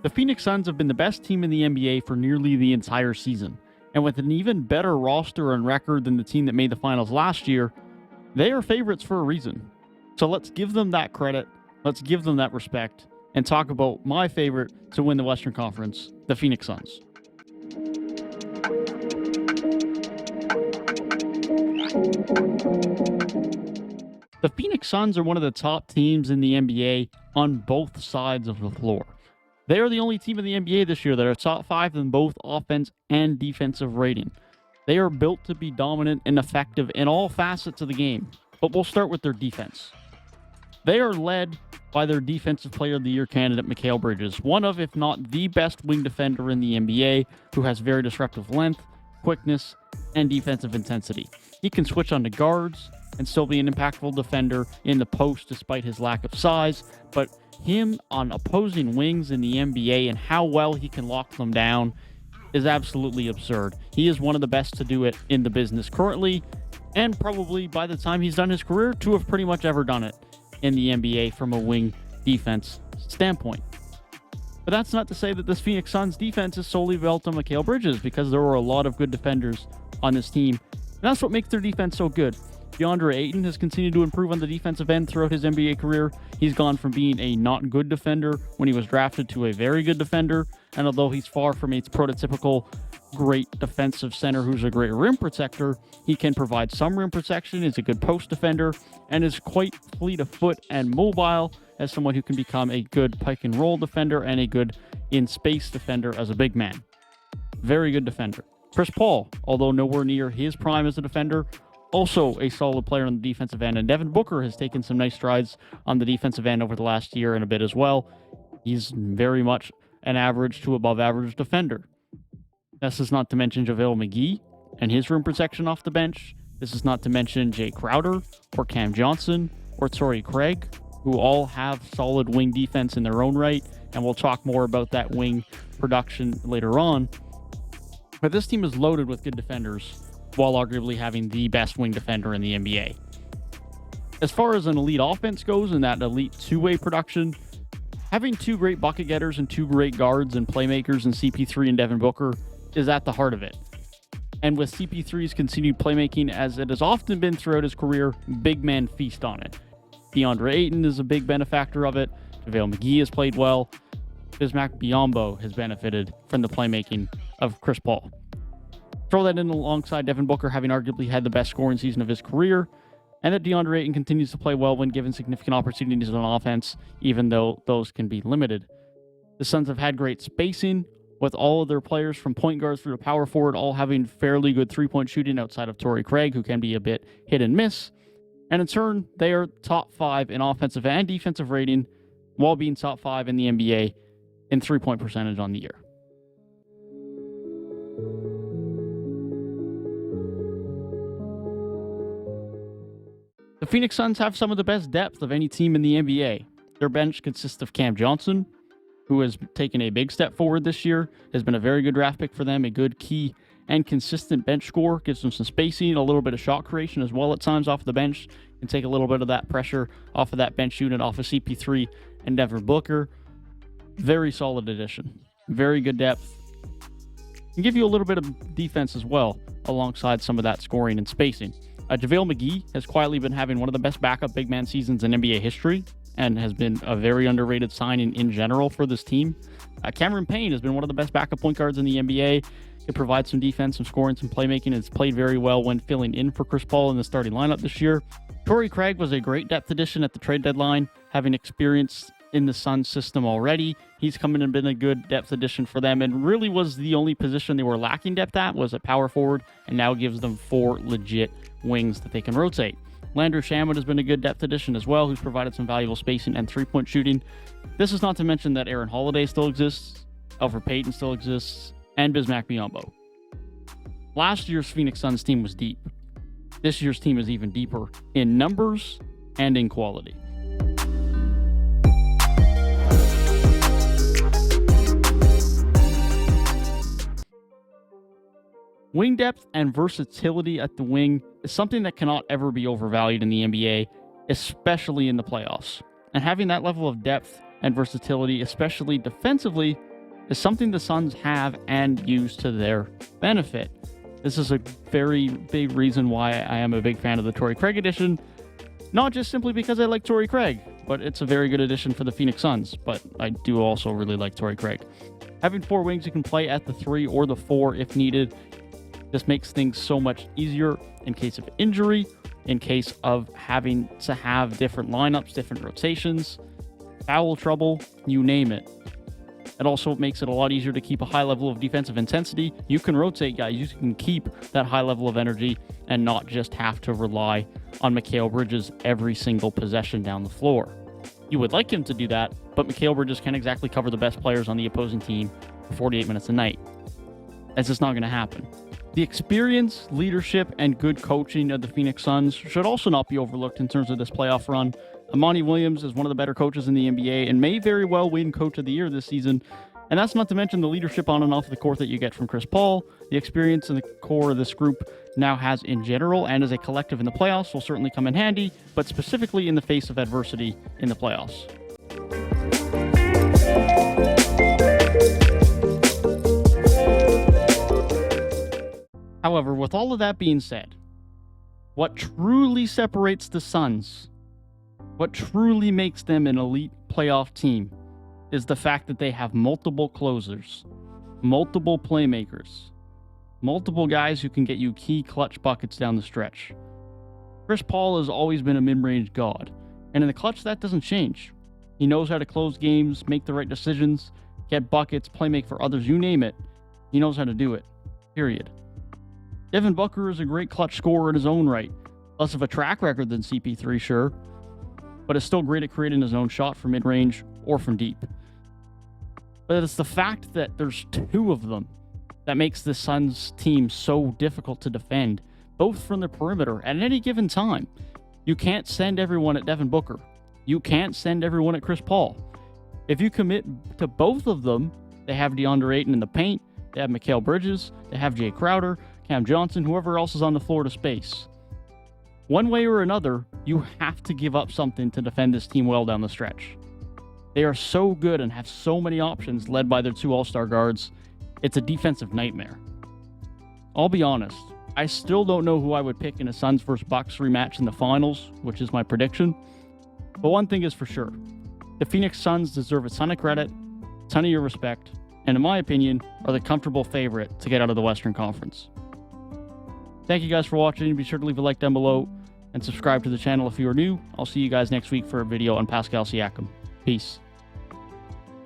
The Phoenix Suns have been the best team in the NBA for nearly the entire season, and with an even better roster and record than the team that made the finals last year, they are favorites for a reason. So let's give them that credit, let's give them that respect, and talk about my favorite to win the Western Conference, the Phoenix Suns. The Phoenix Suns are one of the top teams in the NBA on both sides of the floor. They are the only team in the NBA this year that are top 5 in both offense and defensive rating. They are built to be dominant and effective in all facets of the game, but we'll start with their defense. They are led by their Defensive Player of the Year candidate, Mikal Bridges, one of, if not the best wing defender in the NBA, who has very disruptive length, quickness, and defensive intensity. He can switch onto guards and still be an impactful defender in the post despite his lack of size, but him on opposing wings in the NBA and how well he can lock them down is absolutely absurd. He is one of the best to do it in the business currently, and probably by the time he's done his career, to have pretty much ever done it in the NBA from a wing defense standpoint. But that's not to say that this Phoenix Suns defense is solely built on Mikal Bridges, because there were a lot of good defenders on this team, and that's what makes their defense so good. DeAndre Ayton has continued to improve on the defensive end throughout his NBA career. He's gone from being a not good defender when he was drafted to a very good defender, and although he's far from its prototypical great defensive center who's a great rim protector, he can provide some rim protection, is a good post defender, and is quite fleet of foot and mobile as someone who can become a good pick and roll defender and a good in-space defender as a big man. Very good defender. Chris Paul, although nowhere near his prime as a defender, also a solid player on the defensive end, and Devin Booker has taken some nice strides on the defensive end over the last year and a bit as well. He's very much an average to above average defender. This is not to mention JaVale McGee and his rim protection off the bench. This is not to mention Jay Crowder or Cam Johnson or Torrey Craig, who all have solid wing defense in their own right, and we'll talk more about that wing production later on. But this team is loaded with good defenders, while arguably having the best wing defender in the NBA. As far as an elite offense goes and that elite two-way production, having two great bucket getters and two great guards and playmakers in CP3 and Devin Booker is at the heart of it. And with CP3's continued playmaking, as it has often been throughout his career, big men feast on it. DeAndre Ayton is a big benefactor of it. JaVale McGee has played well. Bismack Biyombo has benefited from the playmaking of Chris Paul. Throw that in alongside Devin Booker having arguably had the best scoring season of his career, and that DeAndre Ayton continues to play well when given significant opportunities on offense, even though those can be limited. The Suns have had great spacing, with all of their players from point guards through to power forward all having fairly good three-point shooting outside of Torrey Craig, who can be a bit hit and miss. And in turn, they are top 5 in offensive and defensive rating, while being top 5 in the NBA in three-point percentage on the year. The Phoenix Suns have some of the best depth of any team in the NBA. Their bench consists of Cam Johnson, who has taken a big step forward this year, has been a very good draft pick for them, a good key and consistent bench scorer, gives them some spacing, a little bit of shot creation as well at times off the bench, can take a little bit of that pressure off of that bench unit, off of CP3 and Devin Booker. Very solid addition. Very good depth. Can give you a little bit of defense as well, alongside some of that scoring and spacing. JaVale McGee has quietly been having one of the best backup big man seasons in NBA history, and has been a very underrated signing in general for this team. Cameron Payne has been one of the best backup point guards in the NBA. Can provide some defense, some scoring, some playmaking, and has played very well when filling in for Chris Paul in the starting lineup this year. Torrey Craig was a great depth addition at the trade deadline, having experience in the Suns system already. He's come in and been a good depth addition for them, and really was the only position they were lacking depth at was at power forward, and now gives them 4 legit wings that they can rotate. Landry Shamet has been a good depth addition as well, who's provided some valuable spacing and three-point shooting. This is not to mention that Aaron Holiday still exists, Elfrid Payton still exists, and Bismack Biyombo. Last year's Phoenix Suns team was deep. This year's team is even deeper in numbers and in quality. Wing depth and versatility at the wing is something that cannot ever be overvalued in the NBA, especially in the playoffs. And having that level of depth and versatility, especially defensively, is something the Suns have and use to their benefit. This is a very big reason why I am a big fan of the Torrey Craig edition. Not just simply because I like Torrey Craig, but it's a very good addition for the Phoenix Suns. But I do also really like Torrey Craig. Having 4 wings, you can play at the 3 or the 4 if needed. This makes things so much easier in case of injury, in case of having to have different lineups, different rotations, foul trouble, you name it. It also makes it a lot easier to keep a high level of defensive intensity. You can rotate guys. You can keep that high level of energy and not just have to rely on Mikal Bridges every single possession down the floor. You would like him to do that, but Mikal Bridges can't exactly cover the best players on the opposing team for 48 minutes a night. That's just not going to happen. The experience, leadership, and good coaching of the Phoenix Suns should also not be overlooked in terms of this playoff run. Amani Williams is one of the better coaches in the NBA and may very well win Coach of the Year this season. And that's not to mention the leadership on and off the court that you get from Chris Paul. The experience in the core of this group now has in general and as a collective in the playoffs will certainly come in handy, but specifically in the face of adversity in the playoffs. However, with all of that being said, what truly separates the Suns, what truly makes them an elite playoff team, is the fact that they have multiple closers, multiple playmakers, multiple guys who can get you key clutch buckets down the stretch. Chris Paul has always been a mid-range god, and in the clutch that doesn't change. He knows how to close games, make the right decisions, get buckets, playmake for others, you name it. He knows how to do it, period. Devin Booker is a great clutch scorer in his own right. Less of a track record than CP3, sure, but is still great at creating his own shot from mid-range or from deep. But it's the fact that there's 2 of them that makes the Suns team so difficult to defend, both from the perimeter at any given time. You can't send everyone at Devin Booker. You can't send everyone at Chris Paul. If you commit to both of them, they have DeAndre Ayton in the paint, they have Mikal Bridges, they have Jay Crowder, Cam Johnson, whoever else is on the floor to space. One way or another, you have to give up something to defend this team well down the stretch. They are so good and have so many options led by their 2 all-star guards. It's a defensive nightmare. I'll be honest, I still don't know who I would pick in a Suns vs. Bucks rematch in the finals, which is my prediction. But one thing is for sure, the Phoenix Suns deserve a ton of credit, a ton of your respect, and in my opinion, are the comfortable favorite to get out of the Western Conference. Thank you guys for watching. Be sure to leave a like down below and subscribe to the channel if you are new. I'll see you guys next week for a video on Pascal Siakam. Peace.